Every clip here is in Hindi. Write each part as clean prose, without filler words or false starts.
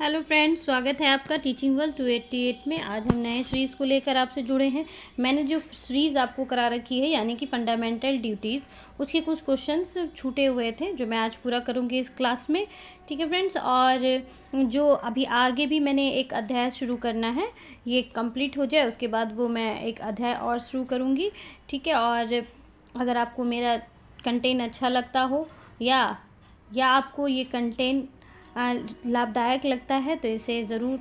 हेलो फ्रेंड्स, स्वागत है आपका टीचिंग वर्ल्ड 288 में। आज हम नए सीरीज़ को लेकर आपसे जुड़े हैं। मैंने जो सीरीज़ आपको करा रखी है यानी कि फंडामेंटल ड्यूटीज़, उसके कुछ क्वेश्चंस छूटे हुए थे जो मैं आज पूरा करूंगी इस क्लास में। ठीक है फ्रेंड्स, और जो अभी आगे भी मैंने एक अध्याय शुरू करना है, ये कंप्लीट हो जाए उसके बाद वो मैं एक अध्याय और शुरू करूँगी। ठीक है, और अगर आपको मेरा कंटेंट अच्छा लगता हो या आपको ये कंटेंट लाभदायक लगता है तो इसे ज़रूर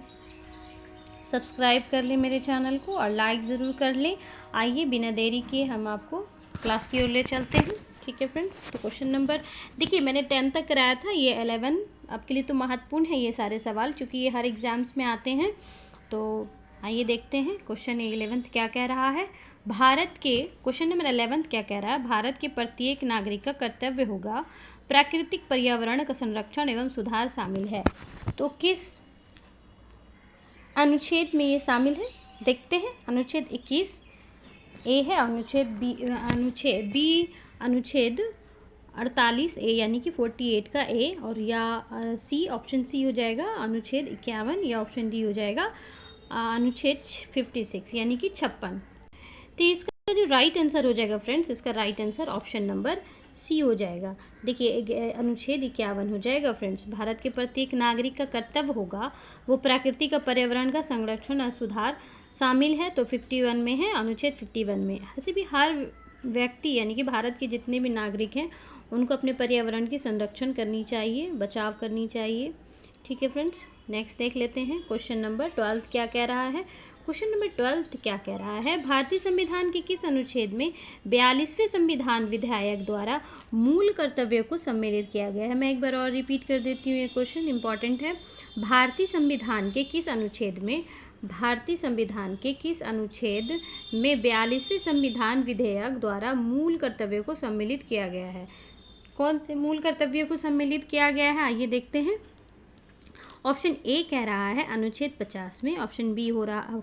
सब्सक्राइब कर लें मेरे चैनल को और लाइक ज़रूर कर लें। आइए बिना देरी किए हम आपको क्लास की ओर ले चलते हैं। ठीक है फ्रेंड्स, तो क्वेश्चन नंबर देखिए, मैंने 10 तक कराया था, ये 11 आपके लिए तो महत्वपूर्ण है ये सारे सवाल, क्योंकि ये हर एग्ज़ाम्स में आते हैं। तो आइए देखते हैं क्वेश्चन 11 क्या कह रहा है। भारत के क्वेश्चन नंबर 11 क्या कह रहा है, भारत के प्रत्येक नागरिक का कर्तव्य होगा प्राकृतिक पर्यावरण का संरक्षण एवं सुधार शामिल है। तो किस अनुच्छेद में ये शामिल है, देखते हैं। अनुच्छेद 21 ए है, अनुच्छेद बी अनुच्छेद 48 ए यानी कि 48 का ए, और या सी, ऑप्शन सी हो जाएगा अनुच्छेद 51, या ऑप्शन डी हो जाएगा अनुच्छेद 56 यानी कि 56। तो इसका जो राइट आंसर हो जाएगा फ्रेंड्स, इसका right answer option number C हो जाएगा। देखिए अनुच्छेद 51 हो जाएगा फ्रेंड्स, भारत के प्रत्येक नागरिक का कर्तव्य होगा वो प्राकृतिक पर्यावरण का संरक्षण और सुधार शामिल है। तो 51 में है, अनुच्छेद 51 में। ऐसे भी हर व्यक्ति यानी कि भारत के जितने भी नागरिक हैं उनको अपने पर्यावरण की संरक्षण करनी चाहिए, बचाव करनी चाहिए। ठीक है फ्रेंड्स, नेक्स्ट देख लेते हैं क्वेश्चन नंबर 12 क्या कह रहा है। क्वेश्चन नंबर 12 क्या कह रहा है, भारतीय संविधान के किस अनुच्छेद में 42वें संविधान विधायक द्वारा मूल कर्तव्यों को सम्मिलित किया गया है। मैं एक बार और रिपीट कर देती हूँ, ये क्वेश्चन इंपॉर्टेंट है। भारतीय संविधान के किस अनुच्छेद में 42वें संविधान विधेयक द्वारा मूल कर्तव्यों को सम्मिलित किया गया है। कौन से मूल कर्तव्यों को सम्मिलित किया गया है, आइए देखते हैं। ऑप्शन ए कह रहा है अनुच्छेद 50 में, ऑप्शन बी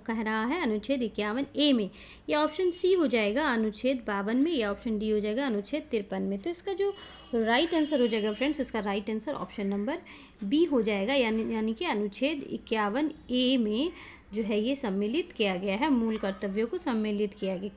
कह रहा है अनुच्छेद 51 ए में, या ऑप्शन सी हो जाएगा अनुच्छेद 52 में, या ऑप्शन डी हो जाएगा अनुच्छेद 53 में। तो इसका जो राइट आंसर हो जाएगा फ्रेंड्स, इसका right answer option number B हो जाएगा, यानी कि अनुच्छेद 51 ए में जो है ये सम्मिलित किया गया है, मूल कर्तव्यों को सम्मिलित किया गया।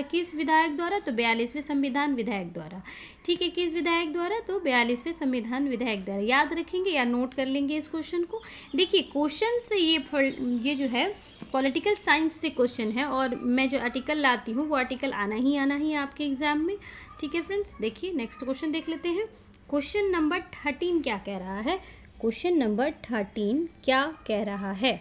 किस विधायक द्वारा, तो 42वें संविधान विधायक द्वारा। ठीक है, किस विधायक द्वारा, तो 42वें संविधान विधायक द्वारा। याद रखेंगे या नोट कर लेंगे इस क्वेश्चन को। देखिए क्वेश्चन से ये जो है पॉलिटिकल साइंस से क्वेश्चन है, और मैं जो आर्टिकल लाती हूँ वो आर्टिकल आना ही है आपके एग्जाम में। ठीक है फ्रेंड्स, देखिए नेक्स्ट क्वेश्चन देख लेते हैं। क्वेश्चन नंबर 13 क्या कह रहा है। क्वेश्चन नंबर 13 क्या कह रहा है,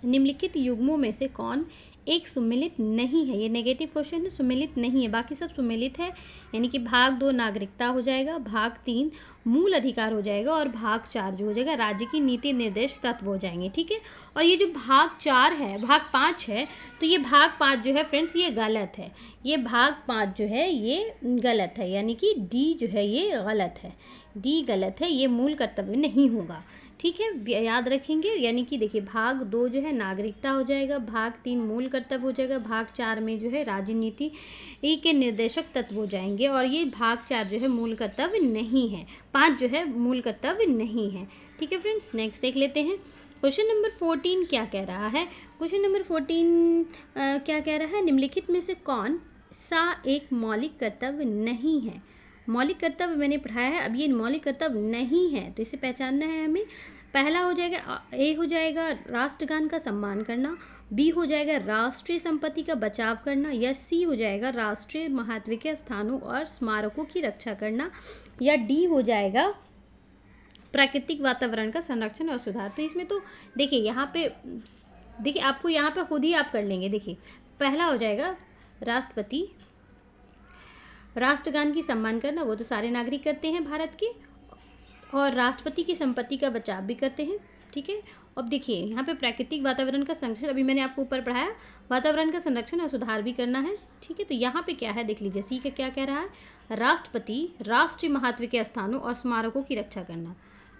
निम्नलिखित युग्मों में से कौन एक सुमेलित नहीं है। ये नेगेटिव क्वेश्चन है, सुमेलित नहीं है, बाकी सब सुमेलित है। यानी कि भाग 2 नागरिकता हो जाएगा, भाग 3 मूल अधिकार हो जाएगा, और भाग 4 जो हो जाएगा राज्य की नीति निर्देश तत्व हो जाएंगे। ठीक है, और ये जो भाग 4 है, भाग 5 है, तो ये भाग 5 जो है फ्रेंड्स ये गलत है। ये भाग 5 जो है ये गलत है, यानी कि डी जो है ये गलत है, डी गलत है, ये मूल कर्तव्य नहीं होगा। ठीक है, याद रखेंगे। यानी कि देखिए भाग 2 जो है नागरिकता हो जाएगा, भाग 3 मूल कर्तव्य हो जाएगा, भाग 4 में जो है राजनीति के निर्देशक तत्व हो जाएंगे, और ये भाग 4 जो है मूल कर्तव्य नहीं है, 5 जो है मूल कर्तव्य नहीं है। ठीक है फ्रेंड्स, नेक्स्ट देख लेते हैं। क्वेश्चन नंबर 14 क्या कह रहा है। क्वेश्चन नंबर 14 क्या कह रहा है, निम्नलिखित में से कौन सा एक मौलिक कर्तव्य नहीं है। मौलिक कर्तव्य मैंने पढ़ाया है, अब ये मौलिक कर्तव्य नहीं है, तो इसे पहचानना है हमें। पहला हो जाएगा ए हो जाएगा राष्ट्रगान का सम्मान करना, बी हो जाएगा राष्ट्रीय संपत्ति का बचाव करना, या सी हो जाएगा राष्ट्रीय महत्व के स्थानों और स्मारकों की रक्षा करना, या डी हो जाएगा प्राकृतिक वातावरण का संरक्षण और सुधार। तो इसमें तो देखिए यहाँ पे देखिए आपको यहाँ पे खुद ही आप कर लेंगे। देखिए पहला हो जाएगा राष्ट्रगान की सम्मान करना, वो तो सारे नागरिक करते हैं भारत के, और राष्ट्रपति की संपत्ति का बचाव भी करते हैं। ठीक है, अब देखिए यहाँ पे प्राकृतिक वातावरण का संरक्षण, अभी मैंने आपको ऊपर पढ़ाया, वातावरण का संरक्षण और सुधार भी करना है। ठीक है, तो यहाँ पे क्या है देख लीजिए, सी का क्या कह रहा है, राष्ट्रपति राष्ट्रीय महत्व के स्थानों और स्मारकों की रक्षा करना।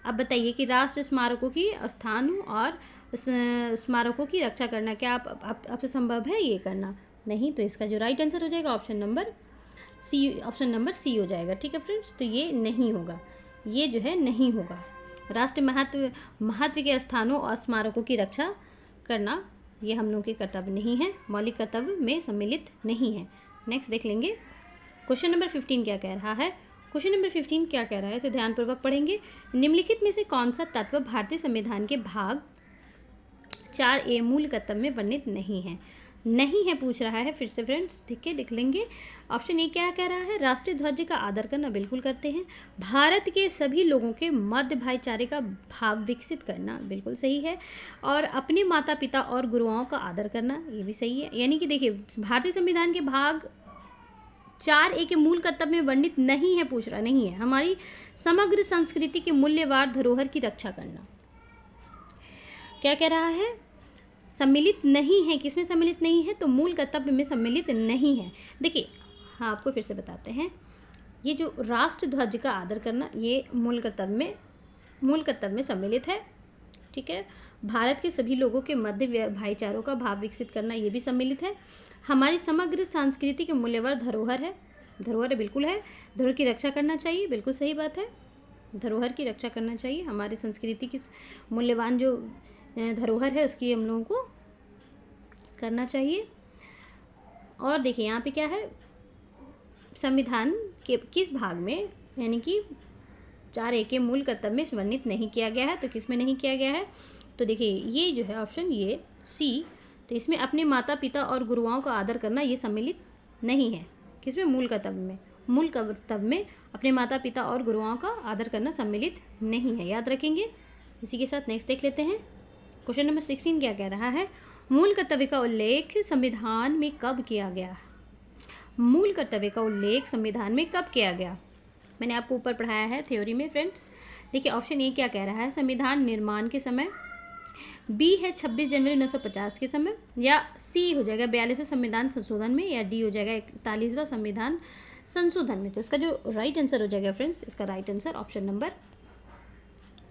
अब बताइए कि राष्ट्रीय स्मारकों की स्थानों और स्मारकों की रक्षा करना क्या आपसे संभव है ये करना? नहीं, तो इसका जो राइट आंसर हो जाएगा ऑप्शन नंबर सी हो जाएगा। ठीक है फ्रेंड्स, तो ये नहीं होगा, ये जो है नहीं होगा। राष्ट्र महत्व के स्थानों और स्मारकों की रक्षा करना ये हम लोगों के कर्तव्य नहीं है, मौलिक कर्तव्य में सम्मिलित नहीं है। नेक्स्ट देख लेंगे क्वेश्चन नंबर 15 क्या कह रहा है। क्वेश्चन नंबर 15 क्या कह रहा है इसे ध्यानपूर्वक पढ़ेंगे। निम्नलिखित में से कौन सा तत्व भारतीय संविधान के भाग 4A मूल कर्तव्य में वर्णित नहीं है? नहीं है पूछ रहा है फिर से फ्रेंड्स, ठीक है, लिख लेंगे। ऑप्शन ए क्या कह रहा है, राष्ट्रीय ध्वज का आदर करना, बिल्कुल करते हैं। भारत के सभी लोगों के मध्य भाईचारे का भाव विकसित करना, बिल्कुल सही है। और अपने माता पिता और गुरुओं का आदर करना, ये भी सही है। यानी कि देखिए भारतीय संविधान के भाग 4A के मूल कर्तव्य में वर्णित नहीं है पूछ रहा, नहीं है। हमारी समग्र संस्कृति के मूल्यवान धरोहर की रक्षा करना, क्या कह रहा है, सम्मिलित नहीं है। किसमें सम्मिलित नहीं है, तो मूल कर्तव्य में सम्मिलित नहीं है। देखिए हाँ, आपको फिर से बताते हैं, ये जो राष्ट्र ध्वज का आदर करना ये मूल कर्तव्य में सम्मिलित है, ठीक है। भारत के सभी लोगों के मध्य भाईचारों का भाव विकसित करना ये भी सम्मिलित है। हमारी समग्र संस्कृति के मूल्यवान धरोहर है, बिल्कुल है। धरोहर की रक्षा करना चाहिए, बिल्कुल सही बात है, धरोहर की रक्षा करना चाहिए। हमारी संस्कृति की मूल्यवान जो धरोहर है उसकी हम लोगों को करना चाहिए। और देखिए यहाँ पे क्या है, संविधान के किस भाग में यानी कि 4A के मूल कर्तव्य में वर्णित नहीं किया गया है, तो किस में नहीं किया गया है, तो देखिए ये जो है ऑप्शन ये सी, तो इसमें अपने माता पिता और गुरुओं का आदर करना ये सम्मिलित नहीं है। किसमें, मूल कर्तव्य में अपने माता पिता और गुरुओं का आदर करना सम्मिलित नहीं है, याद रखेंगे। इसी के साथ नेक्स्ट देख लेते हैं। क्वेश्चन नंबर 16 क्या कह रहा है, मूल कर्तव्य का उल्लेख संविधान में कब किया गया? मूल कर्तव्य का उल्लेख संविधान में कब किया गया? मैंने आपको ऊपर पढ़ाया है थ्योरी में फ्रेंड्स। देखिए ऑप्शन ए क्या कह रहा है, संविधान निर्माण के समय, बी है 26 जनवरी 1950 के समय, या सी हो जाएगा 42वें संविधान संशोधन में, या डी हो जाएगा 41वां संविधान संशोधन में। तो इसका जो राइट आंसर हो जाएगा फ्रेंड्स, इसका right answer option number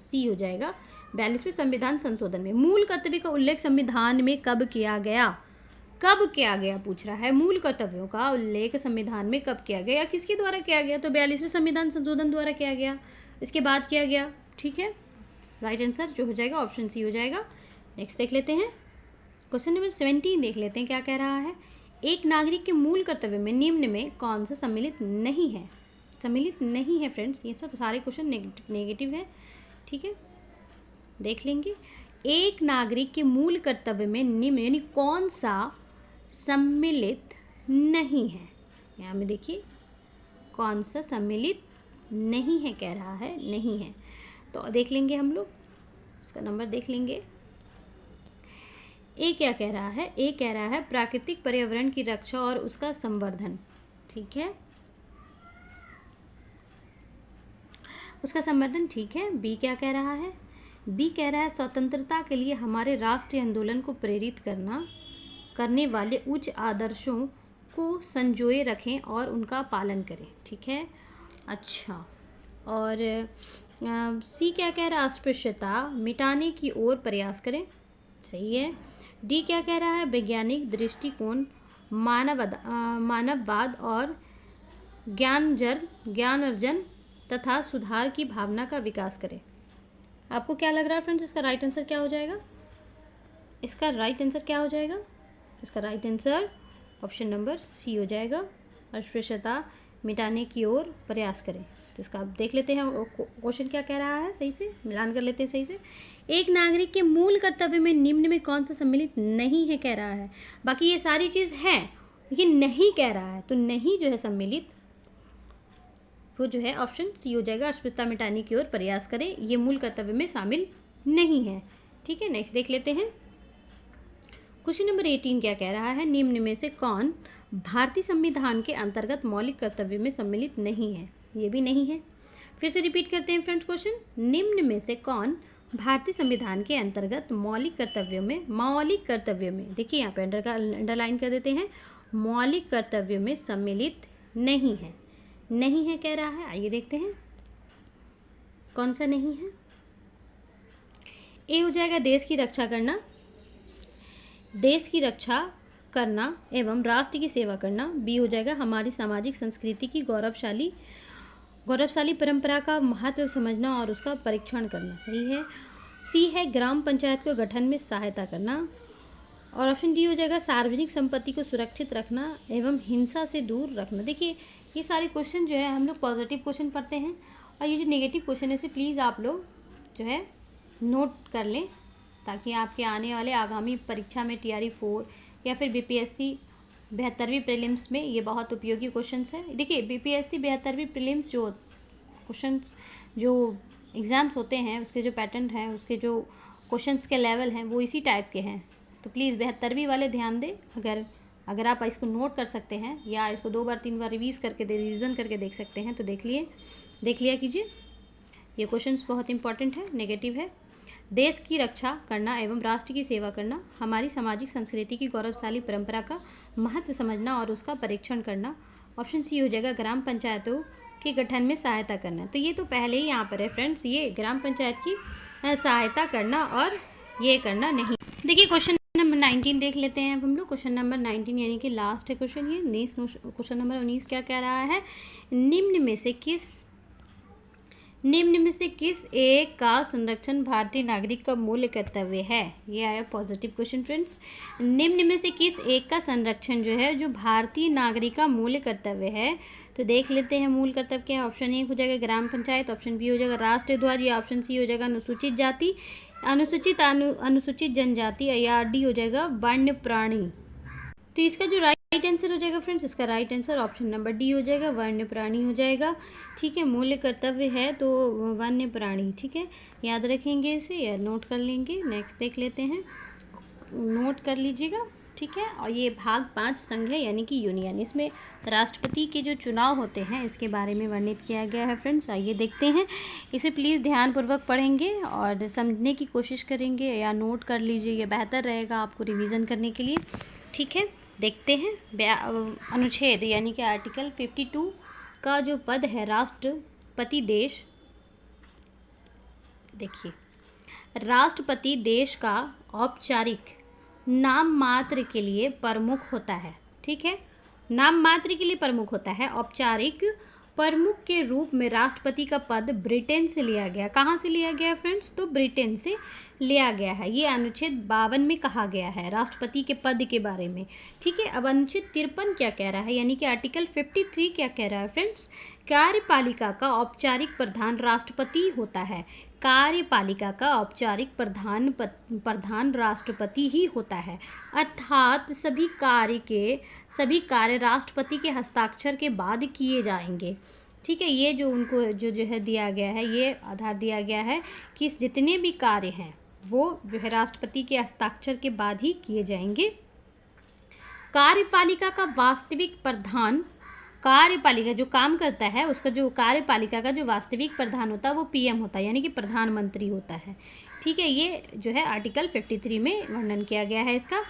C हो जाएगा, 42वें संविधान संशोधन में। मूल कर्तव्य का उल्लेख संविधान में कब किया गया? कब किया गया पूछ रहा है, मूल कर्तव्यों का उल्लेख संविधान में कब किया गया, किसके द्वारा किया गया, तो 42वें संविधान संशोधन द्वारा किया गया, इसके बाद किया गया, ठीक है। राइट आंसर जो हो जाएगा ऑप्शन सी हो जाएगा। नेक्स्ट देख लेते हैं, क्वेश्चन नंबर 17 देख लेते हैं क्या कह रहा है। एक नागरिक के मूल कर्तव्य में निम्न में कौन सा सम्मिलित नहीं है? सम्मिलित नहीं है फ्रेंड्स, ये सब सारे क्वेश्चन नेगेटिव है, ठीक है, देख लेंगे। एक नागरिक के मूल कर्तव्य में निम्न यानी कौन सा सम्मिलित नहीं है, यहाँ में देखिए कौन सा सम्मिलित नहीं है कह रहा है, नहीं है, तो देख लेंगे हम लोग, इसका नंबर देख लेंगे। ए क्या कह रहा है, ए कह रहा है प्राकृतिक पर्यावरण की रक्षा और उसका संवर्धन, ठीक है, उसका संवर्धन, ठीक है। बी क्या कह रहा है, बी कह रहा है स्वतंत्रता के लिए हमारे राष्ट्रीय आंदोलन को प्रेरित करने वाले उच्च आदर्शों को संजोए रखें और उनका पालन करें, ठीक है। अच्छा, और सी क्या कह रहा है, अस्पृश्यता मिटाने की ओर प्रयास करें, सही है। डी क्या कह रहा है, वैज्ञानिक दृष्टिकोण, मानववाद और ज्ञान अर्जन तथा सुधार की भावना का विकास करें। आपको क्या लग रहा है फ्रेंड्स, इसका राइट आंसर क्या हो जाएगा? इसका राइट आंसर क्या हो जाएगा? इसका right answer option number C हो जाएगा, अस्पृश्यता मिटाने की ओर प्रयास करें। तो इसका आप देख लेते हैं क्वेश्चन क्या कह रहा है, सही से मिलान कर लेते हैं सही से। एक नागरिक के मूल कर्तव्य में निम्न में कौन सा सम्मिलित नहीं है कह रहा है, बाकी ये सारी चीज़ है लेकिन नहीं कह रहा है, तो नहीं जो है सम्मिलित वो जो है ऑप्शन सी हो जाएगा, अस्पृश्यता मिटाने की ओर प्रयास करें, ये मूल कर्तव्य में शामिल नहीं है, ठीक है। नेक्स्ट देख लेते हैं, क्वेश्चन नंबर 18 क्या कह रहा है, निम्न में से कौन भारतीय संविधान के अंतर्गत मौलिक कर्तव्य में सम्मिलित नहीं है? ये भी नहीं है। फिर से रिपीट करते हैं फ्रेंड्स क्वेश्चन, निम्न में से कौन भारतीय संविधान के अंतर्गत मौलिक कर्तव्यों में देखिए यहाँ पे अंडरलाइन कर देते हैं, मौलिक कर्तव्यों में सम्मिलित नहीं है, नहीं है कह रहा है। आइए देखते हैं कौन सा नहीं है। ए हो जाएगा देश की रक्षा करना एवं राष्ट्र की सेवा करना। बी हो जाएगा हमारी सामाजिक संस्कृति की गौरवशाली गौरवशाली परंपरा का महत्व समझना और उसका परीक्षण करना, सही है। सी है ग्राम पंचायत को गठन में सहायता करना। और ऑप्शन डी हो जाएगा सार्वजनिक संपत्ति को सुरक्षित रखना एवं हिंसा से दूर रखना। देखिए ये सारे क्वेश्चन जो है हम लोग पॉजिटिव क्वेश्चन पढ़ते हैं, और ये जो नेगेटिव क्वेश्चन है इसे प्लीज़ आप लोग जो है नोट कर लें, ताकि आपके आने वाले आगामी परीक्षा में TRE 4 या फिर BPSC 72वीं प्रीलिम्स में ये बहुत उपयोगी क्वेश्चंस हैं। देखिए BPSC 72वीं प्रीलिम्स जो क्वेश्चंस जो एग्ज़ाम्स होते हैं उसके जो पैटर्न हैं, उसके जो क्वेश्चंस के लेवल हैं वो इसी टाइप के हैं। तो प्लीज़ 72वीं वाले ध्यान दें। अगर आप इसको नोट कर सकते हैं या इसको 2 बार 3 बार रिवीजन करके देख सकते हैं तो देख लिया कीजिए। ये क्वेश्चंस बहुत इंपॉर्टेंट है। नेगेटिव है देश की रक्षा करना एवं राष्ट्र की सेवा करना, हमारी सामाजिक संस्कृति की गौरवशाली परंपरा का महत्व समझना और उसका परीक्षण करना। ऑप्शन सी हो जाएगा ग्राम पंचायतों के गठन में सहायता करना। तो ये तो पहले ही यहाँ पर है फ्रेंड्स, ये ग्राम पंचायत की सहायता करना और ये करना नहीं। देखिए क्वेश्चन नंबर 19 देख लेते हैं अब हम लोग। क्वेश्चन नंबर 19 यानी कि लास्ट है क्वेश्चन ये। क्वेश्चन नंबर 19 क्या कह रहा है, निम्न में से किस एक का संरक्षण भारतीय नागरिक का मूल कर्तव्य है। ये आया पॉजिटिव क्वेश्चन फ्रेंड्स। निम्न में से किस एक का संरक्षण जो है जो भारतीय नागरिक का मूल कर्तव्य है। तो देख लेते हैं मूल कर्तव्य क्या है। ऑप्शन ए हो जाएगा ग्राम पंचायत, ऑप्शन बी हो जाएगा राष्ट्रध्वज, या ऑप्शन सी हो जाएगा अनुसूचित जाति, अनुसूचित जनजाति, या डी हो जाएगा वन्य प्राणी। तो इसका जो राइट आंसर हो जाएगा फ्रेंड्स, इसका right answer option number D हो जाएगा, वन्य प्राणी हो जाएगा। ठीक है, मूल्य कर्तव्य है तो वन्य प्राणी। ठीक है, याद रखेंगे इसे या नोट कर लेंगे। नेक्स्ट देख लेते हैं, नोट कर लीजिएगा। ठीक है, और ये भाग 5 संघ है यानी कि यूनियन। इसमें राष्ट्रपति के जो चुनाव होते हैं इसके बारे में वर्णित किया गया है फ्रेंड्स। आइए देखते हैं, इसे प्लीज़ ध्यानपूर्वक पढ़ेंगे और समझने की कोशिश करेंगे या नोट कर लीजिए, ये बेहतर रहेगा आपको रिवीजन करने के लिए। ठीक है, देखते हैं अनुच्छेद यानी कि आर्टिकल 52 का जो पद है राष्ट्रपति देश। देखिए राष्ट्रपति देश का औपचारिक नाम मात्र के लिए प्रमुख होता है। ठीक है, नाम मात्र के लिए प्रमुख होता है। औपचारिक प्रमुख के रूप में राष्ट्रपति का पद ब्रिटेन से लिया गया। कहाँ से लिया गया फ्रेंड्स, तो ब्रिटेन से लिया गया है। ये अनुच्छेद 52 में कहा गया है राष्ट्रपति के पद के बारे में। ठीक है, अब अनुच्छेद 53 क्या कह रहा है यानी कि आर्टिकल 53 क्या कह रहा है फ्रेंड्स, कार्यपालिका का औपचारिक प्रधान राष्ट्रपति होता है। कार्यपालिका का औपचारिक प्रधान राष्ट्रपति ही होता है, अर्थात सभी कार्य राष्ट्रपति के हस्ताक्षर के बाद किए जाएंगे। ठीक है, ये जो उनको जो है दिया गया है, ये आधार दिया गया है कि जितने भी कार्य हैं वो जो है राष्ट्रपति के हस्ताक्षर के बाद ही किए जाएंगे। कार्यपालिका का वास्तविक प्रधान, कार्यपालिका जो काम करता है उसका जो कार्यपालिका का जो वास्तविक प्रधान होता है वो PM होता है यानी कि प्रधानमंत्री होता है। ठीक है, ये जो है आर्टिकल 53 में वर्णन किया गया है इसका।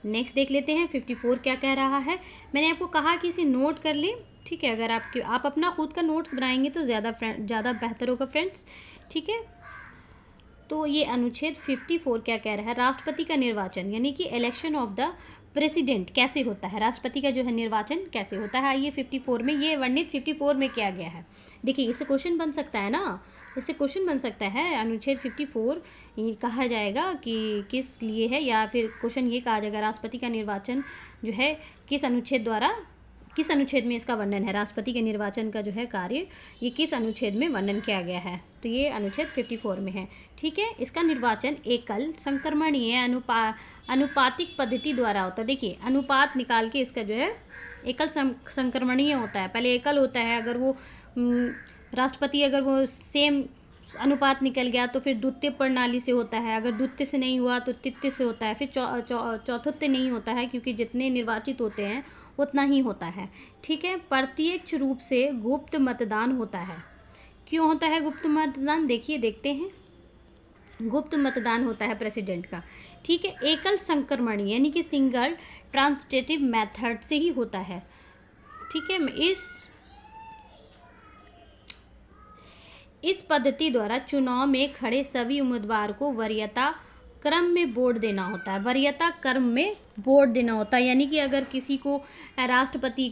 नेक्स्ट देख लेते हैं 54 क्या कह रहा है। मैंने आपको कहा कि इसे नोट कर लें। ठीक है, अगर आप अपना खुद का नोट्स बनाएंगे तो ज़्यादा बेहतर होगा फ्रेंड्स। ठीक है, तो ये अनुच्छेद 54 क्या कह रहा है, राष्ट्रपति का निर्वाचन यानी कि इलेक्शन ऑफ द प्रेसिडेंट कैसे होता है, राष्ट्रपति का जो है निर्वाचन कैसे होता है। आइए 54 में ये वर्णित 54 में किया गया है। देखिए इससे क्वेश्चन बन सकता है ना, इससे क्वेश्चन बन सकता है। अनुच्छेद 54 ये कहा जाएगा कि किस लिए है, या फिर क्वेश्चन ये कहा जाएगा राष्ट्रपति का निर्वाचन जो है किस अनुच्छेद में इसका वर्णन है, राष्ट्रपति के निर्वाचन का जो है कार्य ये किस अनुच्छेद में वर्णन किया गया है। तो ये अनुच्छेद 54 में है। ठीक है, इसका निर्वाचन एकल संक्रमणीय अनुपातिक पद्धति द्वारा होता है। देखिए अनुपात निकाल के इसका जो है एकल संक्रमणीय होता है। पहले एकल होता है, अगर वो राष्ट्रपति अगर वो सेम अनुपात निकल गया तो फिर द्वितीय प्रणाली से होता है, अगर द्वितीय से नहीं हुआ तो तृतीय से होता है, फिर चौथुत्य नहीं होता है क्योंकि जितने निर्वाचित होते हैं उतना ही होता है। ठीक है, प्रत्यक्ष रूप से गुप्त मतदान होता है। क्यों होता है गुप्त मतदान, देखते हैं। गुप्त मतदान होता है प्रेसिडेंट का। ठीक है, एकल संक्रमणीय यानी कि सिंगल ट्रांसटेटिव मेथड से ही होता है। ठीक है, इस पद्धति द्वारा चुनाव में खड़े सभी उम्मीदवार को वरीयता क्रम में वोट देना होता है, वरीयता क्रम में वोट देना होता है। यानी कि अगर किसी को राष्ट्रपति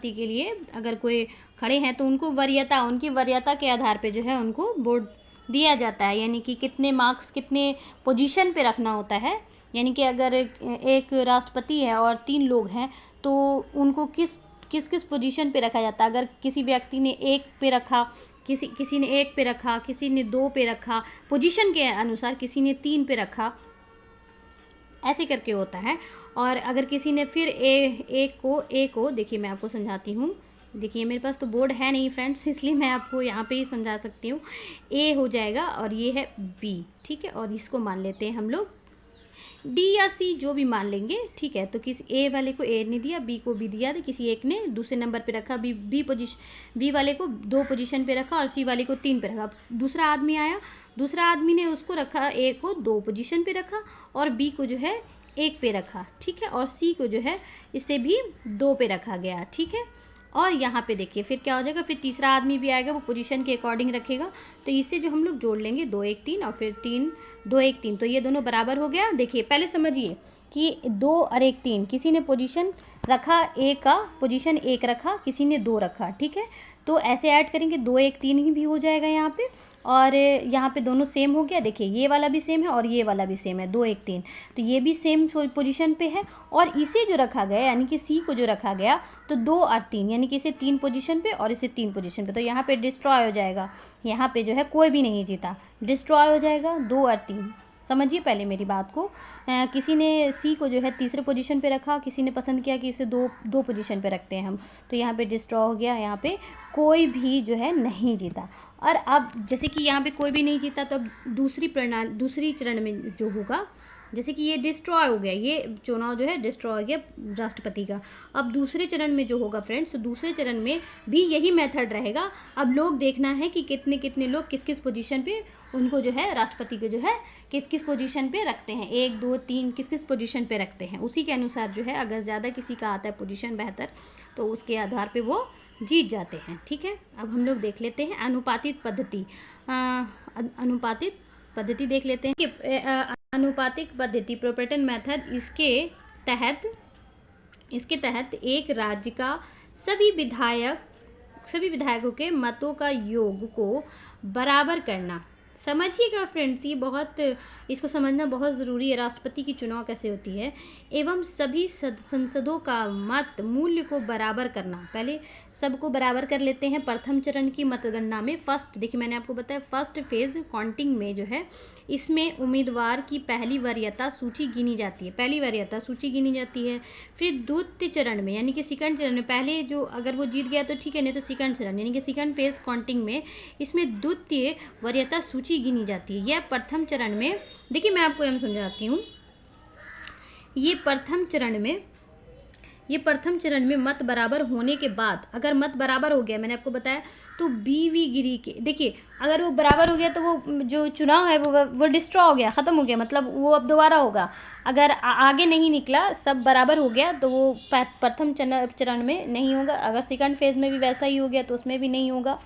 के लिए अगर कोई खड़े हैं तो उनको उनकी वरीयता के आधार पे जो है उनको वोट दिया जाता है। यानी कि कितने मार्क्स कितने पोजीशन पे रखना होता है। यानी कि अगर एक राष्ट्रपति है और 3 लोग हैं तो उनको किस किस पोजीशन पे रखा जाता है। अगर किसी व्यक्ति ने 1 पे रखा, किसी ने 1 पे रखा, किसी ने 2 पे रखा, पोजीशन के अनुसार किसी ने 3 पे रखा, ऐसे करके होता है। और अगर किसी ने फिर ए को देखिए मैं आपको समझाती हूँ। देखिए मेरे पास तो बोर्ड है नहीं फ्रेंड्स, इसलिए मैं आपको यहाँ पे ही समझा सकती हूँ। ए हो जाएगा और ये है बी, ठीक है, और इसको मान लेते हैं हम लोग डी या सी, जो भी मान लेंगे, ठीक है। तो किसी ए वाले को ए ने दिया, बी को बी दिया, तो किसी एक ने दूसरे नंबर पे रखा, बी वाले को 2 पोजीशन पे रखा और सी वाले को 3 पे रखा। दूसरा आदमी आया, दूसरा आदमी ने उसको रखा, ए को 2 पोजीशन पे रखा और बी को जो है 1 पे रखा, ठीक है, और सी को जो है इसे भी 2 पे रखा गया, ठीक है। और यहाँ पे देखिए फिर क्या हो जाएगा, फिर तीसरा आदमी भी आएगा, वो पोजीशन के अकॉर्डिंग रखेगा। तो इससे जो हम लोग जोड़ लेंगे 2 1 3 और फिर 3 2 1 3, तो ये दोनों बराबर हो गया। देखिए पहले समझिए कि 2 और 1 3, किसी ने पोजीशन रखा, ए का पोजीशन 1 रखा, किसी ने 2 रखा, ठीक है। तो ऐसे ऐड करेंगे 2 1 3 ही भी हो जाएगा यहाँ पे, और यहाँ पे दोनों सेम हो गया। देखिए ये वाला भी सेम है और ये वाला भी सेम है, 2 1 3, तो ये भी सेम पोजीशन पे है। और इसे जो रखा गया यानी कि सी को जो रखा गया तो 2 और 3, यानी कि इसे 3 पोजीशन पे और इसे 3 पोजीशन पे, तो यहाँ पे डिस्ट्रॉय हो जाएगा। यहाँ पे जो है कोई भी नहीं जीता, डिस्ट्रॉय हो जाएगा 2 और 3। समझिए पहले मेरी बात को, किसी ने सी को जो है तीसरे पोजीशन पे रखा, किसी ने पसंद किया कि इसे 2 पोजीशन पे रखते हैं हम, तो यहाँ पे डिस्ट्रॉय हो गया, यहाँ पे कोई भी जो है नहीं जीता। और अब जैसे कि यहाँ पे कोई भी नहीं जीता, तो अब दूसरी चरण में जो होगा, जैसे कि ये डिस्ट्रॉय हो गया, ये चुनाव जो है डिस्ट्रॉय हो गया राष्ट्रपति का। अब दूसरे चरण में जो होगा फ्रेंड्स, तो दूसरे चरण में भी यही मेथड रहेगा। अब लोग देखना है कि कितने कितने लोग किस किस पोजीशन पे उनको जो है राष्ट्रपति को जो है किस किस पोजीशन पे रखते हैं, 1 2 3 किस किस पोजीशन पे रखते हैं। उसी के अनुसार जो है अगर ज़्यादा किसी का आता है पोजीशन बेहतर, तो उसके आधार पे वो जीत जाते हैं, ठीक है। अब हम लोग देख लेते हैं अनुपातिक पद्धति। अनुपातिक पद्धति देख लेते हैं कि अनुपातिक पद्धति प्रोपोर्शनल मेथड, इसके तहत एक राज्य का सभी विधायकों के मतों का योग को बराबर करना। समझिएगा फ्रेंड्स, ये बहुत, इसको समझना बहुत ज़रूरी है। राष्ट्रपति की चुनाव कैसे होती है, एवं सभी संसदों का मत मूल्य को बराबर करना। पहले सबको बराबर कर लेते हैं। प्रथम चरण की मतगणना में फर्स्ट, देखिए मैंने आपको बताया फर्स्ट फेज काउंटिंग में जो है, इसमें उम्मीदवार की पहली वरीयता सूची गिनी जाती है, फिर द्वितीय चरण में यानी कि सेकंड चरण में, पहले जो अगर वो जीत गया तो ठीक है, नहीं तो सेकंड चरण यानी कि सेकंड फेज काउंटिंग में इसमें द्वितीय वरीयता सूची गिनी जाती है। यह प्रथम चरण में, देखिए मैं आपको हम समझाती हूँ, ये प्रथम चरण में मत बराबर होने के बाद, अगर मत बराबर हो गया, मैंने आपको बताया, तो बीवी गिरी के, देखिए अगर वो बराबर हो गया तो वो जो चुनाव है वो डिस्ट्रॉ हो गया, ख़त्म हो गया, मतलब वो अब दोबारा होगा। अगर आगे नहीं निकला, सब बराबर हो गया, तो वो प्रथम चरण में नहीं होगा। अगर सेकंड फेज में भी वैसा ही हो गया तो उसमें भी नहीं होगा,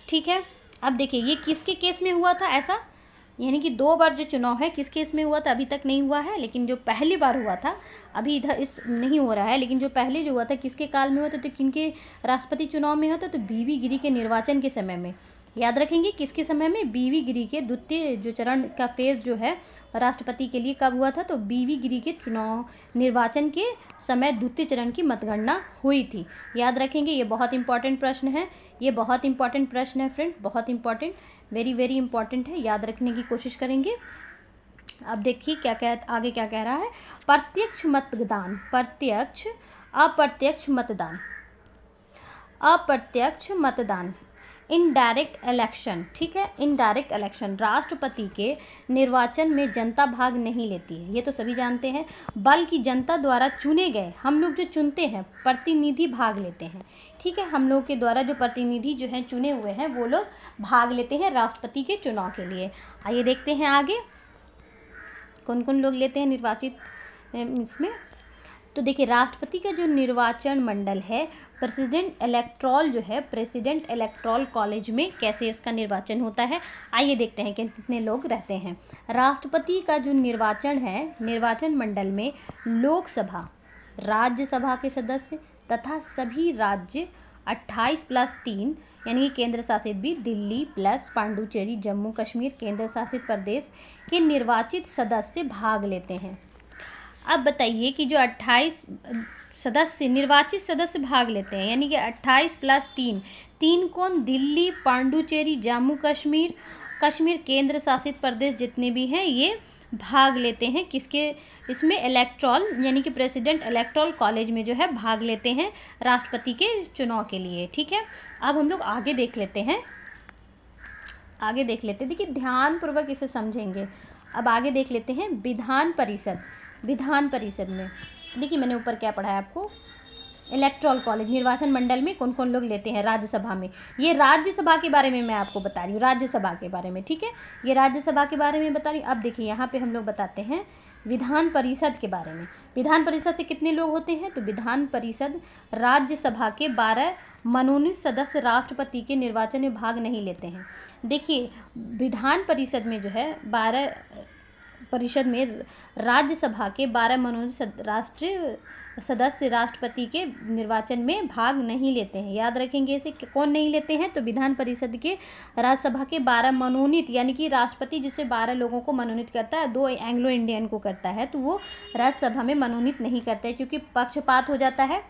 ठीक है। अब देखिए ये किसके केस में हुआ था ऐसा, यानी कि 2 बार जो चुनाव है किस केस में हुआ था, अभी तक नहीं हुआ है, लेकिन जो पहली बार हुआ था, अभी इधर इस नहीं हो रहा है, लेकिन जो पहले जो हुआ था किसके काल में हुआ था, तो किनके राष्ट्रपति चुनाव में हुआ था, तो बीवी गिरी के निर्वाचन के समय में। याद रखेंगे किसके समय में, बीवी गिरी के द्वितीय जो चरण का फेज जो है राष्ट्रपति के लिए कब हुआ था, तो बीवी गिरी के चुनाव निर्वाचन के समय द्वितीय चरण की मतगणना हुई थी। याद रखेंगे, ये बहुत इंपॉर्टेंट प्रश्न है, ये बहुत इंपॉर्टेंट प्रश्न है फ्रेंड, बहुत इंपॉर्टेंट, वेरी वेरी इंपॉर्टेंट है, याद रखने की कोशिश करेंगे। अब देखिए आगे क्या कह रहा है, प्रत्यक्ष मतदान, अप्रत्यक्ष मतदान, इनडायरेक्ट इलेक्शन, ठीक है, इनडायरेक्ट इलेक्शन, राष्ट्रपति के निर्वाचन में जनता भाग नहीं लेती है, ये तो सभी जानते हैं, बल्कि जनता द्वारा चुने गए, हम लोग जो चुनते हैं प्रतिनिधि भाग लेते हैं, ठीक है, हम लोग के द्वारा जो प्रतिनिधि जो हैं चुने हुए हैं वो लोग भाग लेते हैं राष्ट्रपति के चुनाव के लिए। आइए देखते हैं आगे कौन कौन लोग लेते हैं निर्वाचित इसमें। तो देखिए राष्ट्रपति का जो निर्वाचन मंडल है प्रेसिडेंट इलेक्टोरल कॉलेज में कैसे इसका निर्वाचन होता है, आइए देखते हैं कि कितने लोग रहते हैं। राष्ट्रपति का जो निर्वाचन है, निर्वाचन मंडल में लोकसभा, राज्यसभा के सदस्य तथा सभी राज्य 28+3 यानी कि केंद्र शासित भी दिल्ली प्लस पांडुचेरी जम्मू कश्मीर केंद्र शासित प्रदेश के निर्वाचित सदस्य भाग लेते हैं। अब बताइए कि जो 28 सदस्य निर्वाचित सदस्य भाग लेते हैं यानी कि 28+3 कौन, दिल्ली पांडुचेरी जम्मू कश्मीर केंद्र शासित प्रदेश जितने भी हैं ये भाग लेते हैं किसके, इसमें इलेक्टोरल यानी कि प्रेसिडेंट इलेक्टोरल कॉलेज में जो है भाग लेते हैं राष्ट्रपति के चुनाव के लिए। ठीक है, अब हम लोग आगे देख लेते हैं, देखिए ध्यानपूर्वक इसे समझेंगे। अब आगे देख लेते हैं विधान परिषद में देखिए मैंने ऊपर क्या पढ़ा है आपको, इलेक्टोरल कॉलेज निर्वाचन मंडल में कौन कौन लोग लेते हैं राज्यसभा में, ये राज्यसभा के बारे में मैं आपको बता रही हूँ, राज्यसभा के बारे में। ठीक है, ये राज्यसभा के बारे में बता रही हूँ। अब देखिए यहाँ पे हम लोग बताते हैं विधान परिषद के बारे में। विधान परिषद से कितने लोग होते हैं, तो विधान परिषद राज्यसभा के 12 मनोनीत सदस्य राष्ट्रपति के निर्वाचन में भाग नहीं लेते हैं। देखिए विधान परिषद में जो है 12 परिषद में राज्यसभा के 12 मनोनीत राष्ट्रीय सदस्य राष्ट्रपति के निर्वाचन में भाग नहीं लेते हैं। याद रखेंगे इसे, कौन नहीं लेते हैं, तो विधान परिषद के राज्यसभा के 12 मनोनीत यानी कि राष्ट्रपति जिससे 12 लोगों को मनोनीत करता है, 2 एंग्लो इंडियन को करता है, तो वो राज्यसभा में मनोनीत नहीं करते हैं क्योंकि पक्षपात हो जाता है।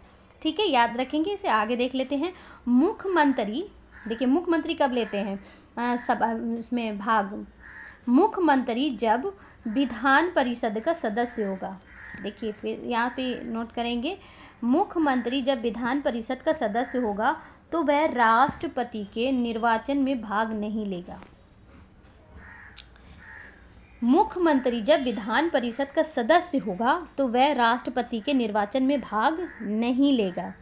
ठीक है, याद रखेंगे इसे। आगे देख लेते हैं मुख्यमंत्री। देखिए मुख्यमंत्री कब लेते हैं सभा इसमें भाग, मुख्यमंत्री जब विधान परिषद का सदस्य होगा। देखिए फिर यहाँ पे नोट करेंगे, मुख्यमंत्री जब विधान परिषद का सदस्य होगा तो वह राष्ट्रपति के निर्वाचन में भाग नहीं लेगा। मुख्यमंत्री जब विधान परिषद का सदस्य होगा तो वह राष्ट्रपति के निर्वाचन में भाग नहीं लेगा।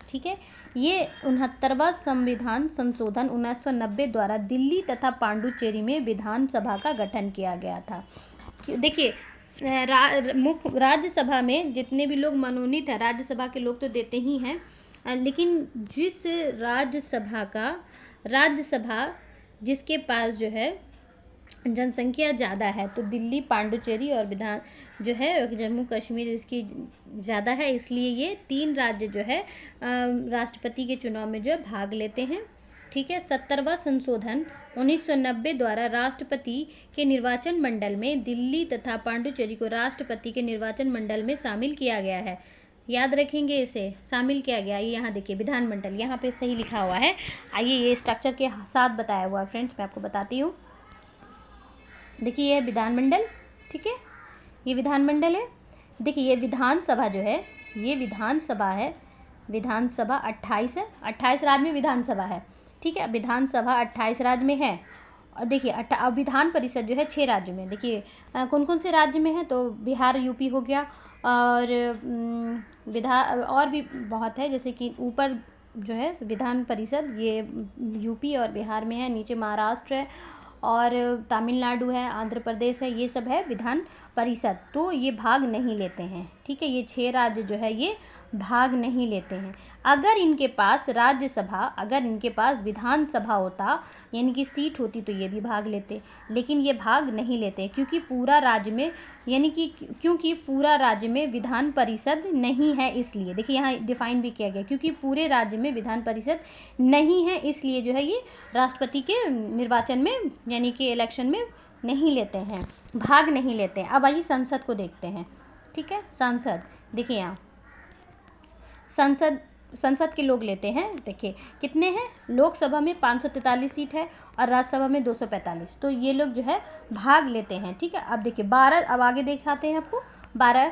ठीक है, ये 69वां संविधान संशोधन 1990 द्वारा दिल्ली तथा पांडुचेरी में विधानसभा का गठन किया गया था। देखिए राज्यसभा में जितने भी लोग मनोनीत हैं, राज्यसभा के लोग तो देते ही हैं, लेकिन जिस राज्यसभा जिसके पास जो है जनसंख्या ज़्यादा है, तो दिल्ली पांडुचेरी और विधान जो है जम्मू कश्मीर इसकी ज़्यादा है, इसलिए ये 3 राज्य जो है राष्ट्रपति के चुनाव में जो है भाग लेते हैं। ठीक है, 70वां संशोधन 1990 द्वारा राष्ट्रपति के निर्वाचन मंडल में दिल्ली तथा पांडुचेरी को राष्ट्रपति के निर्वाचन मंडल में शामिल किया गया है। याद रखेंगे इसे, शामिल किया गया। ये यहाँ देखिए विधानमंडल यहाँ पे सही लिखा हुआ है। आइए ये स्ट्रक्चर के साथ बताया हुआ है फ्रेंड्स, मैं आपको बताती हूँ। देखिए ये विधानमंडल, ठीक है, ये विधानमंडल है। देखिए ये विधानसभा जो है, ये विधानसभा है, विधानसभा 28 है, 28 राज्य में विधानसभा है। ठीक है, विधानसभा 28 राज्य में है। और देखिए अब विधान परिषद जो है 6 राज्य में। देखिए कौन कौन से राज्य में है, तो बिहार यूपी हो गया, और और भी बहुत है, जैसे कि ऊपर जो है विधान परिषद ये यूपी और बिहार में है, नीचे महाराष्ट्र है और तमिलनाडु है, आंध्र प्रदेश है, ये सब है विधान परिषद, तो ये भाग नहीं लेते हैं। ठीक है, ये 6 राज्य जो है ये भाग नहीं लेते हैं। अगर इनके पास राज्यसभा, अगर इनके पास विधानसभा होता यानी कि सीट होती तो ये भी भाग लेते, लेकिन ये भाग नहीं लेते क्योंकि पूरा राज्य में क्योंकि पूरा राज्य में विधान परिषद नहीं है, इसलिए देखिए यहाँ डिफाइन भी किया गया, क्योंकि पूरे राज्य में विधान परिषद नहीं है इसलिए जो है ये राष्ट्रपति के निर्वाचन में यानी कि इलेक्शन में नहीं लेते हैं, भाग नहीं लेते हैं। अब आइए संसद को देखते हैं। ठीक है, संसद देखिए यहाँ संसद के लोग लेते हैं। देखिए कितने हैं, लोकसभा में 543 सीट है और राज्यसभा में 245, तो ये लोग जो है भाग लेते हैं। ठीक है, अब देखिए 12, अब आगे दिखाते हैं आपको 12।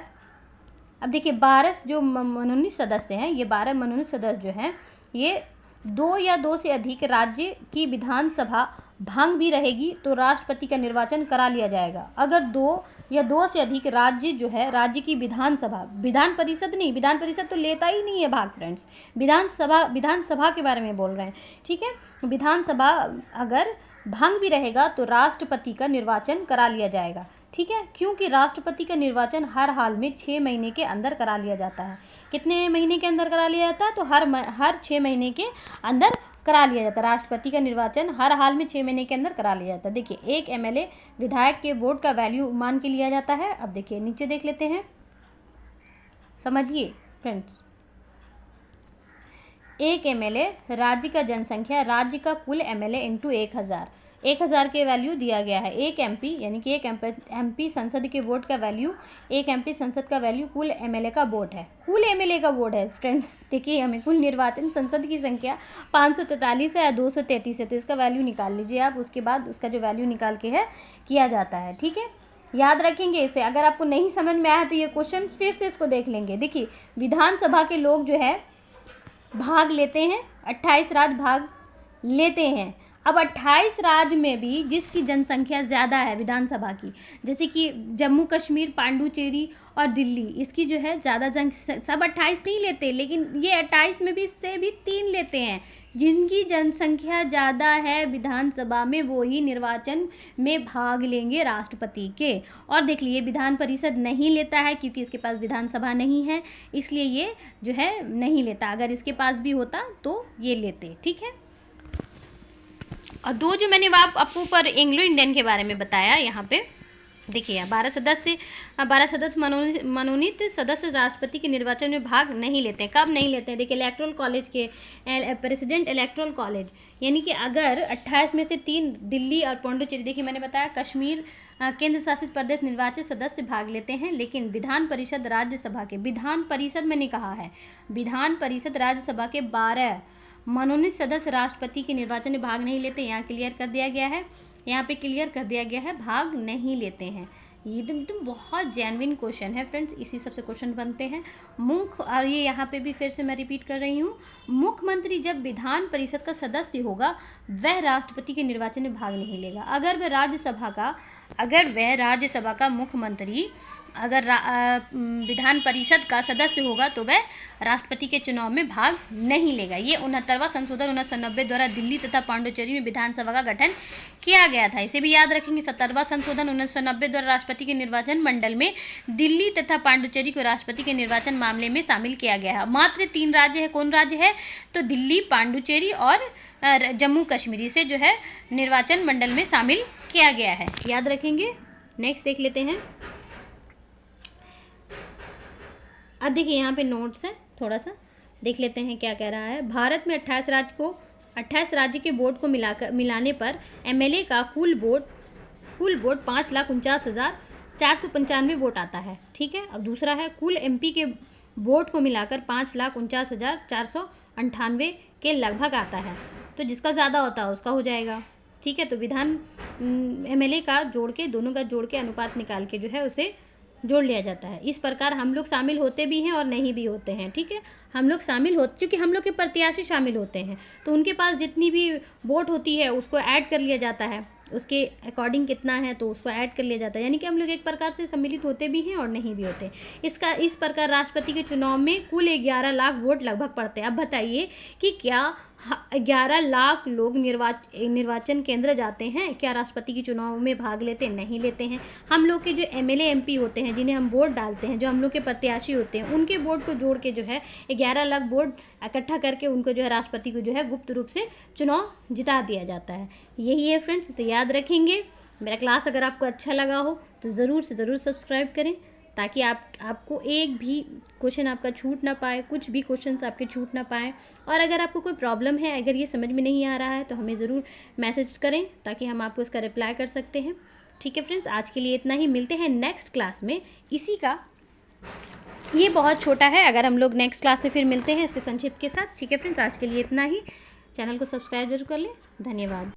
अब देखिए 12 जो मनोनीत सदस्य हैं, ये 12 मनोनीत सदस्य जो हैं ये 2 या 2 से अधिक राज्य की विधानसभा भंग भी रहेगी तो राष्ट्रपति का निर्वाचन करा लिया जाएगा। अगर 2 या 2 से अधिक राज्य जो है, राज्य की विधानसभा, विधान परिषद नहीं, विधान परिषद तो लेता ही नहीं है भाग फ्रेंड्स, विधानसभा के बारे में बोल रहे हैं। ठीक है, विधानसभा अगर भंग भी रहेगा तो राष्ट्रपति का निर्वाचन करा लिया जाएगा। ठीक है, क्योंकि राष्ट्रपति का निर्वाचन हर हाल में 6 महीने के अंदर करा लिया जाता है। कितने महीने के अंदर करा लिया जाता है? तो हर 6 महीने के अंदर करा लिया जाता है। राष्ट्रपति का निर्वाचन हर हाल में 6 महीने के अंदर करा लिया जाता है। देखिए, एक एमएलए विधायक के वोट का वैल्यू मान के लिया जाता है। अब देखिए नीचे देख लेते हैं, समझिए फ्रेंड्स। एक एमएलए राज्य का जनसंख्या, राज्य का कुल एमएलए इंटू 1000 के वैल्यू दिया गया है। एक एमपी यानी कि एक एमपी संसद के वोट का वैल्यू, एक एमपी संसद का वैल्यू कुल एमएलए का वोट है, कुल एमएलए का वोट है फ्रेंड्स। देखिए, हमें कुल निर्वाचन संसद की संख्या 543 है या 233 है, तो इसका वैल्यू निकाल लीजिए आप, उसके बाद उसका जो वैल्यू निकाल के है किया जाता है। ठीक है, याद रखेंगे इसे। अगर आपको नहीं समझ में आया तो ये क्वेश्चन फिर से इसको देख लेंगे। देखिए, विधानसभा के लोग जो है भाग लेते हैं, 28 राज्य भाग लेते हैं। अब 28 राज्य में भी जिसकी जनसंख्या ज़्यादा है विधानसभा की, जैसे कि जम्मू कश्मीर, पांडुचेरी और दिल्ली, इसकी जो है ज़्यादा सब 28 नहीं लेते, लेकिन ये 28 में भी इससे भी 3 लेते हैं। जिनकी जनसंख्या ज़्यादा है विधानसभा में वो ही निर्वाचन में भाग लेंगे राष्ट्रपति के। और देख लीजिए, विधान परिषद नहीं लेता है क्योंकि इसके पास विधानसभा नहीं है, इसलिए ये जो है नहीं लेता। अगर इसके पास भी होता तो ये लेते। ठीक है, और दो जो मैंने आपको ऊपर एंग्लो इंडियन के बारे में बताया, यहाँ पे देखिए 12 सदस्य मनोनीत सदस्य राष्ट्रपति के निर्वाचन में भाग नहीं लेते हैं। कब नहीं लेते हैं? देखिए, इलेक्टोरल कॉलेज के प्रेसिडेंट इलेक्टोरल कॉलेज, यानी कि अगर 28 में से 3 दिल्ली और पांडुचेरी, देखिए मैंने बताया कश्मीर केंद्र शासित प्रदेश निर्वाचित सदस्य भाग लेते हैं, लेकिन विधान परिषद राज्यसभा के, विधान परिषद मैंने कहा है, विधान परिषद राज्यसभा के 12 मनोनीत सदस्य राष्ट्रपति के निर्वाचन में भाग नहीं लेते। यहाँ क्लियर कर दिया गया है, यहाँ पे क्लियर कर दिया गया है, भाग नहीं लेते हैं। ये एकदम बहुत जेन्युइन क्वेश्चन है फ्रेंड्स, इसी सबसे क्वेश्चन बनते हैं। और ये यहाँ पे भी फिर से मैं रिपीट कर रही हूँ, मुख्यमंत्री जब विधान परिषद का सदस्य होगा वह राष्ट्रपति के निर्वाचन में भाग नहीं लेगा। अगर वह राज्यसभा का मुख्यमंत्री अगर विधान परिषद का सदस्य होगा तो वह राष्ट्रपति के चुनाव में भाग नहीं लेगा। ये 69वां संशोधन 1990 द्वारा दिल्ली तथा पांडुचेरी में विधानसभा का गठन किया गया था। इसे भी याद रखेंगे। 70वां संशोधन 1990 द्वारा राष्ट्रपति के निर्वाचन मंडल में दिल्ली तथा पांडुचेरी को राष्ट्रपति के निर्वाचन मामले में शामिल किया गया है। मात्र 3 राज्य है। कौन राज्य है? तो दिल्ली, पांडुचेरी और जम्मू कश्मीर से जो है निर्वाचन मंडल में शामिल किया गया है, याद रखेंगे। नेक्स्ट देख लेते हैं। अब देखिए यहाँ पे नोट्स है, थोड़ा सा देख लेते हैं क्या कह रहा है। भारत में 28 राज्य के वोट को मिलाने पर एमएलए का कुल वोट 5,49,495 वोट आता है। ठीक है, अब दूसरा है कुल एमपी के वोट को मिलाकर 5,49,498 के लगभग आता है, तो जिसका ज़्यादा होता है उसका हो जाएगा। ठीक है, तो विधान एमएलए का जोड़ के, दोनों का जोड़ के अनुपात निकाल के जो है उसे जोड़ लिया जाता है। इस प्रकार हम लोग शामिल होते भी हैं और नहीं भी होते हैं। ठीक है, हम लोग शामिल हो, क्योंकि हम लोग के प्रत्याशी शामिल होते हैं तो उनके पास जितनी भी वोट होती है उसको ऐड कर लिया जाता है, उसके अकॉर्डिंग कितना है तो उसको ऐड कर लिया जाता है। यानी कि हम लोग एक प्रकार से सम्मिलित होते भी हैं और नहीं भी होते। इस प्रकार राष्ट्रपति के चुनाव में कुल 11 लाख वोट लगभग पड़ते हैं। अब बताइए कि क्या 11 लाख लोग निर्वाचन केंद्र जाते हैं? क्या राष्ट्रपति के चुनाव में भाग लेते? नहीं लेते हैं। हम लोग के जो एमएलए एमपी होते हैं, जिन्हें हम वोट डालते हैं, जो हम लोग के प्रत्याशी होते हैं, उनके वोट को जोड़ के जो है 11 लाख वोट इकट्ठा करके उनको जो है राष्ट्रपति को जो है गुप्त रूप से चुनाव जिता दिया जाता है। यही है फ्रेंड्स, इसे याद रखेंगे। मेरा क्लास अगर आपको अच्छा लगा हो तो ज़रूर से ज़रूर सब्सक्राइब करें, ताकि आपको एक भी क्वेश्चन आपका छूट ना पाए, कुछ भी क्वेश्चंस आपके छूट ना पाए। और अगर आपको कोई प्रॉब्लम है, अगर ये समझ में नहीं आ रहा है तो हमें ज़रूर मैसेज करें, ताकि हम आपको इसका रिप्लाई कर सकते हैं। ठीक है फ्रेंड्स, आज के लिए इतना ही। मिलते हैं नेक्स्ट क्लास में। इसी का ये बहुत छोटा है, अगर हम लोग नेक्स्ट क्लास में फिर मिलते हैं इसके संक्षिप्त के साथ। ठीक है फ्रेंड्स, आज के लिए इतना ही। चैनल को सब्सक्राइब जरूर कर लें। धन्यवाद।